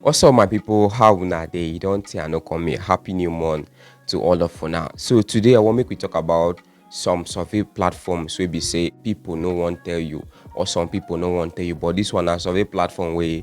What's up, my people? How una dey? You don't say I no come here. Happy new month to all of una. So today I want make we talk about some survey platforms where be say people no want tell you, or some people no want tell you. But this one a survey platform where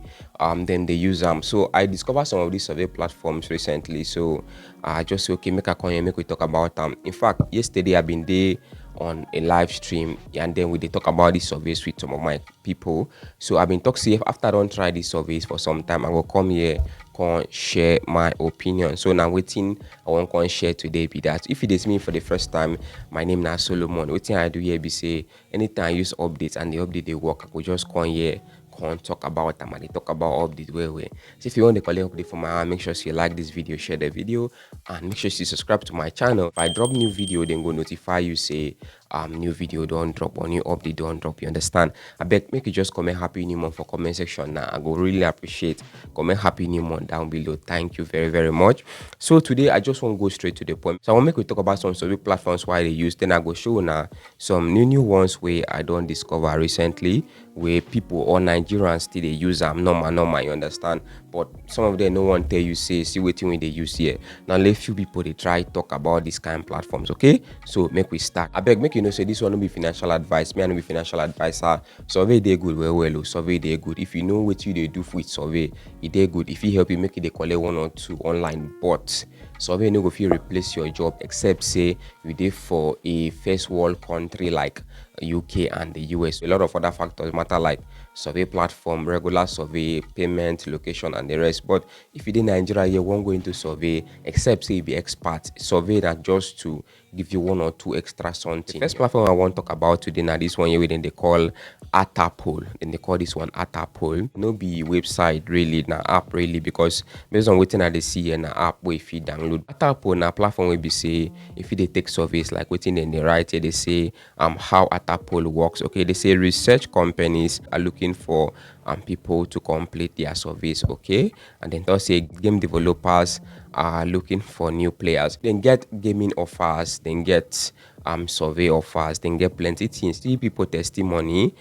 then they use them. So I discovered some of these survey platforms recently. So I just say okay, make a come here, make we talk about them. In fact, yesterday I been there on a live stream and then we dey talk about these surveys with some of my people. So I've been talking see if after I don't try these surveys for some time, I will come here come share my opinion. So now waiting I want to share today be that if it is me for the first time, my name is Solomon. Waiting I do here be say anytime I use updates and the update they work, I could just come here can talk about them and they talk about update way. So if you want to collect update from my hand, make sure you like this video, share the video, and make sure you subscribe to my channel. If I drop new video, then go notify you say new video don't drop or new update don't drop. You understand? I beg make you just comment happy new month for comment section now. I go really appreciate comment happy new month down below. Thank you very much. So today I just want to go straight to the point. So I want to make we talk about some survey platforms why they use. Then I go show now some new ones where I don't discover recently where people or Nigerians still they use them normal, you understand? But some of them no one tell you say see what when they use here. Now let few people they try talk about these kind of platforms, okay? So make we start. I beg make you know say this one no be financial advice. Me I no be financial advisor. Survey they good well. Survey they good. If you know what you they do with survey, it they good. If you help you make it they collect 1 or 2 online bots. Survey no go fit replace your job except say you did for a first world country like UK and the US. A lot of other factors matter like survey platform, regular survey, payment, location, and the rest. But if you did Nigeria, you won't go into survey except say you be expert. Survey that just to give you 1 or 2 extra something. The first platform I want to talk about today now this one here within they call Attapoll. Then they call this one Attapoll. No be website really, na app really because based on waiting at the see and app where if you download Attapoll na platform will be say if you they take surveys like waiting in the right here they say how Attapoll works. Okay, they say research companies are looking for people to complete their surveys, okay, and then they'll say game developers are looking for new players, then get gaming offers, then get survey offers, then get plenty things. See people testimony.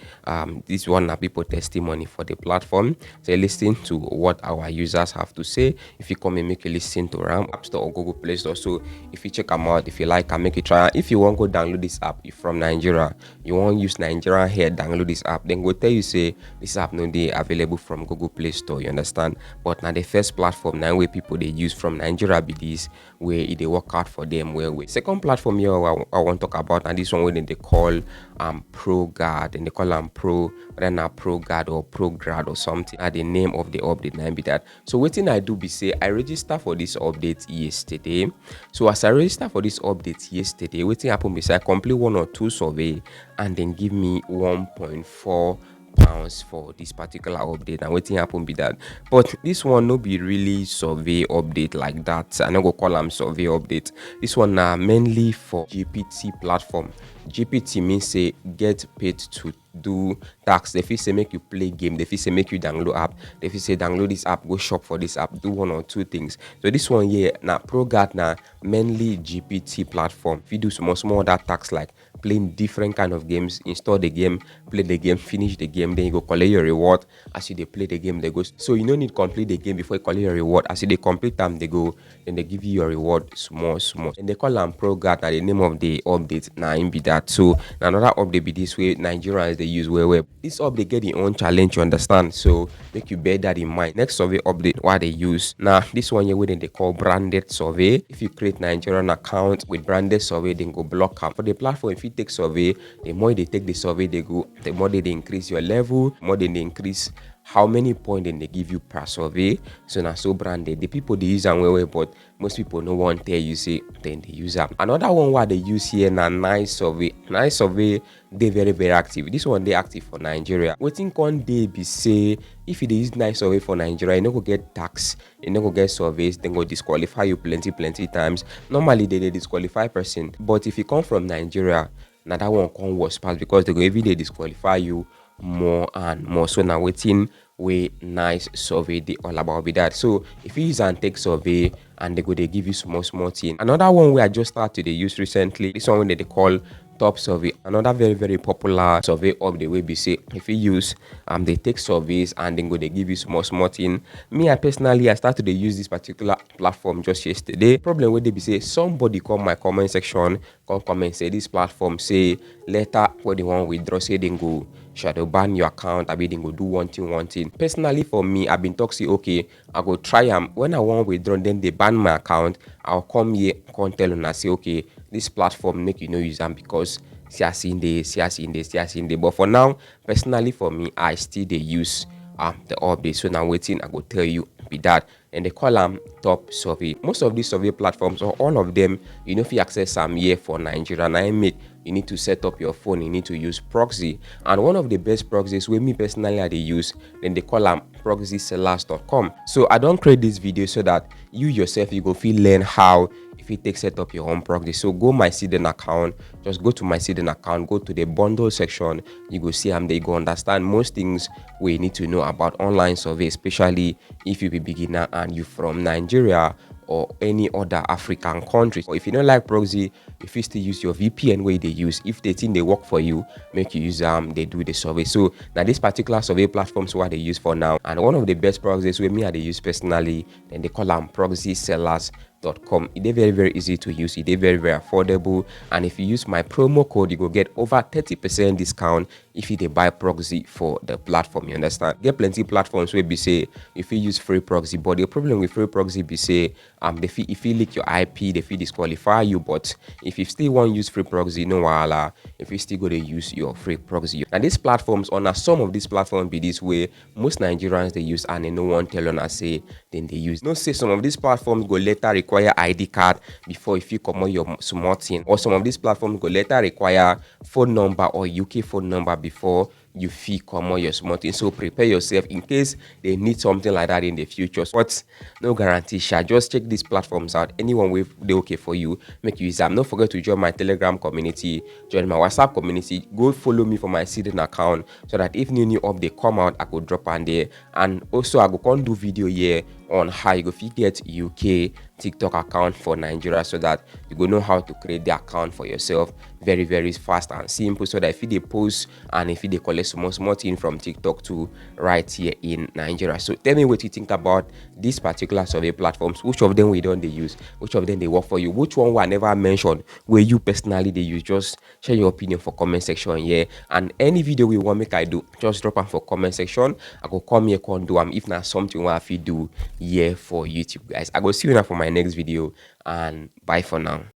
This one are people testimony for the platform. So listen to what our users have to say. If you come and make a listen to RAM App Store or Google Play Store. So if you check them out, if you like, I make it try. If you want to go download this app, if from Nigeria, you want to use Nigeria here, download this app. Then go tell you say this app no they available from Google Play Store. You understand? But now the first platform now where people they use from Nigeria be this where it they work out for them where we. Second platform here I want to talk about and this one when they call ProGrad and they call them Pro, then now ProGrad or ProGrad or something. The name of the update now be that. So what thing I do be say I register for this update yesterday. So as I register for this update yesterday, what thing happen be say I complete 1 or 2 survey and then give me 1.4 pounds for this particular update and waiting happen be that. But this one no be really survey update like that. I no go call them survey update. This one now mainly for GPT platform. GPT means say get paid to do tax. They feel say make you play game. They feel say make you download app. They feel say download this app, go shop for this app, do 1 or 2 things. So this one here now ProGrad now mainly GPT platform. If you do small other tax like playing different kind of games, install the game, play the game, finish the game, then you go collect your reward. As you they play the game, they go. So you don't need complete the game before you collect your reward. As you they complete them, they go, then they give you your reward small. And they call them ProGrad. Now the name of the update now in be that. So another update be this way Nigerians they use where this update get their own challenge, you understand? So make you bear that in mind. Next survey update what they use. Now this one here within they call branded survey. If you create Nigerian account with branded survey, then go block them. For the platform, if you take survey, the more they take the survey they go, the more they increase your level, the more they increase how many points then they give you per survey. So now so branded. The people they use them well, but most people no one tell you say then they use them. Another one what they use here now NiceSurvey. NiceSurvey they very active. This one they active for Nigeria. Waiting on they be say if you use NiceSurvey for Nigeria, you no go get tax, you no go get surveys, then go disqualify you plenty times. Normally they disqualify person, but if you come from Nigeria, now that one come worse pass because they go every day disqualify you more and more. So now waiting way NiceSurvey they all about be that. So if you use and take survey and they give you small thing. Another one where I just started to use recently, this one when they call Topsurvey, another very popular survey of the way be say if you use they take surveys and then go they give you small thing. Me, I personally I started to use this particular platform just yesterday. Problem with they be say somebody come my comment section, come comment say this platform say later what they want withdraw, say then go shadow ban your account, I be then go do one thing. Personally for me, I've been talking okay, I go try them. When I want withdraw, then they ban my account, I'll come here, come tell and I say okay, this platform make you no use them because see I seen this, see I seen this, see I seen this. But for now, personally for me, I still they use the update. So now waiting, I go tell you be that. And they call them Topsurvey. Most of these survey platforms or all of them, you know, if you access some here for Nigeria, and I make you need to set up your phone, you need to use proxy. And one of the best proxies with me personally I they use, then they call them proxysellers.com. So I don't create this video so that you yourself you go feel learn how if you take set up your own proxy. So go my Cden account, just go to my Cden account, go to the bundle section, you go see they go understand most things we need to know about online survey, especially if you be beginner and you from Nigeria or any other African country. Or if you don't like proxy, if you still use your VPN way they use, if they think they work for you, make you use they do the survey. So now this particular survey platforms what they use for now, and one of the best proxies with me they use personally, then they call them proxysellers.com. It is very easy to use, it is very affordable, and if you use my promo code you go get over 30% discount if you buy proxy for the platform. You understand? Get plenty platforms where be say if you use free proxy, but the problem with free proxy be say if you leak your IP they feel disqualify you. But if you still want to use free proxy, no wahala, if you still go to use your free proxy. And these platforms on some of these platforms be this way most Nigerians they use, and they no one tell on say then they use. No say some of these platforms go later require ID card before if you come on your smart thing, or some of these platforms go later require phone number or UK phone number before you feel come on your smart thing. So prepare yourself in case they need something like that in the future. But no guarantee, just check these platforms out. Anyone with they okay for you, make you use them. Don't forget to join my Telegram community, join my WhatsApp community, go follow me for my Cden account so that if new update come out I could drop on there. And also I go come do video here on how you go get UK TikTok account for Nigeria, so that you go know how to create the account for yourself very fast and simple, so that if you post and if you collect small thing from TikTok to right here in Nigeria. So tell me what you think about these particular survey platforms. Which of them we don't they use, which of them they work for you, which one I never mentioned where you personally they use. Just share your opinion for comment section here, and any video we want make I do, just drop them for comment section. I go come here come do them if not something what I do here for YouTube guys. I go see you now for my next video, and bye for now.